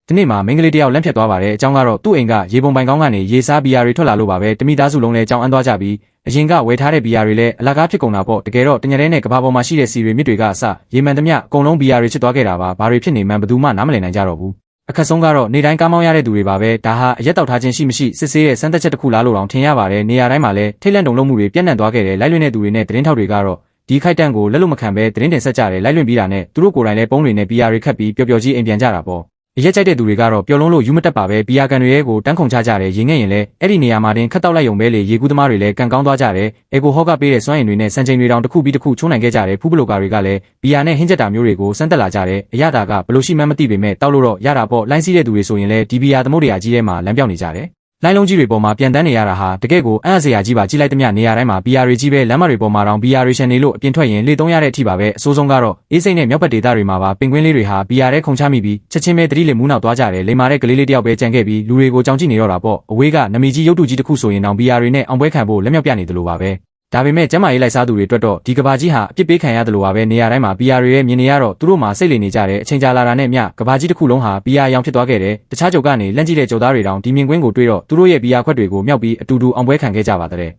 ဒီနေ့မှာမင်္ဂလေးတယောက်လမ်းဖြတ်သွားပါတယ်အကြောင်းကတော့သူ့အိမ်ကရေပုံပိုင်ကောင်းကနေရေစားဘီယာတွေထွက်လာလို့ပါပဲတမိသားစုလုံးလည်းကြောင်အန်းသွားကြပြီးအရင်ကဝယ်ထားတဲ့ဘီယာတွေလည်းအလကားဖြစ်ကုန်တာပေါ့တကယ်တော့တညတဲ့နဲ့ကဘာပေါ်မှာရှိတဲ့စီတွေမြစ်တွေကအစရေမှန်သမျှအကုန်လုံးဘီယာတွေချစ်သွားခဲ့တာပါဘာတွေဖြစ်နေမှန်းဘယ်သူမှနားမလည်နိုင်ကြတော့ဘူးအခက်ဆုံးကတော့နေတိုင်းကားမောင်းရတဲ့သူတွေပါပဲဒါဟာအရက်တောက်ထားခြင်းရှိမရှိစစ်ဆေးတဲ့စမ်းသပ်ချက်တစ်ခုလားလို့တောင်ထင်ရပါတယ်နေရာတိုင်းမှာလည်းထိတ်လန့်တုန်လှုပ်မှုတွေပြန့်နှံ့သွားခဲ့တယ်လိုက်လွင့်တဲ့သူတွေနဲ့သတင်းထောက်တွေကတော့ဒီခိုက်တန့်ကိုလက်လို့မခံပဲသတင်းတင်ဆက်ကြတယ်လိုက်လွင့်ပြီးတာနဲ့သူတို့ကိုယ်တိုင်လည်းပုံးတွေနဲ့ဘီယာတွေခတ်ပြီးပျော်ပျော်ကြီးအိမ်ပြန်ကြတာပေါ့အရက်ကြိုက်တဲ့သူတွေကတော့ပျော်လုံးလို့ယူမတက်ပါပဲဘီယာကန်တွေရဲ့ကိုတန်းခုန်ချကြတယ်ရေငဲ့ရင်လည်းအဲ့ဒီနေရာမှာတင်ခတ်တောက်လိုက်ရုံပဲလေရေကူးသမားတွေလည်းကန်ကောင်းသွားကြတယ်အေကိုဟော့ကပေးတဲ့စွမ်းရည်တွေနဲ့စံချိန်တွေတောင်တစ်ခုပြီးတစ်ခုချိုးနိုင်ခဲ့ကြတယ်ဖူးဘလိုကာတွေကလည်းဘီယာနဲ့ဟင်းချက်တာမျိုးတွေကိုစမ်းတက်လာကြတယ်အရသာကဘလို့ရှိမှန်းမသိပေမဲ့တောက်လို့တော့ရတာပေါ့လိုင်းစီးတဲ့သူတွေဆိုရင်လည်းဒီဘီယာသမုတ်တရားကြီးထဲမှာလမ်းပြောင်းနေကြတယ်လိုင်းလုံးကြီးတွေပေါ်မှာပြန်တန်းနေရတာဟာတကယ့်ကိုအံ့အားစရာကြီးပါကြီးလိုက်သမျှနေရာတိုင်းမှာဘီယာတွေကြီးပဲလမ်းမတွေပေါ်မှာတောင်ဘီယာတွေရှန်နေလို့အပြင်ထွက်ရင်လေသုံးရတဲ့အထိပါပဲအဆိုးဆုံးကတော့အေးစိတ်နဲ့မြောက်ဘက်ဒေသတွေမှာပါပင်ကွင်းလေးတွေဟာဘီယာထဲခုန်ချမိပြီးချက်ချင်းပဲတတိလင်မူးနောက်သွားကြတယ်လိမ္မာတဲ့ကလေးလေးတယောက်ပဲကြံခဲ့ပြီးလူတွေကိုကြောင်ကြည့်နေတော့တာပေါ့အဝေးကနမီကြီးရုပ်တုကြီးတစ်ခုဆိုရင်တောင်ဘီယာတွေနဲ့အောင်ပွဲခံဖို့လက်မြောက်ပြနေသလိုပါပဲဒါပေမဲ့ကျမရေးလိုက်စားသူတွေအတွက်တော့ဒီကဘာကြီးဟာအပြစ်ပေးခံရတယ်လို့ပါပဲနေရာတိုင်းမှာဘီယာတွေရဲ့မြင်နေရတော့သူတို့မှာစိတ်လေနေကြတယ်အချိန်ကြာလာတာနဲ့မျှကဘာကြီးတစ်ခုလုံးဟာဘီယာရောင်ဖြစ်သွားခဲ့တယ်တခြားကြုံကနေလန့်ကြည့်တဲ့ကြုံသားတွေတောင်ဒီမြင်ကွင်းကိုတွေးတော့သူတို့ရဲ့ဘီယာခွက်တွေကိုမြောက်ပြီးအတူတူအောင်ပွဲခံခဲ့ကြပါတဲ့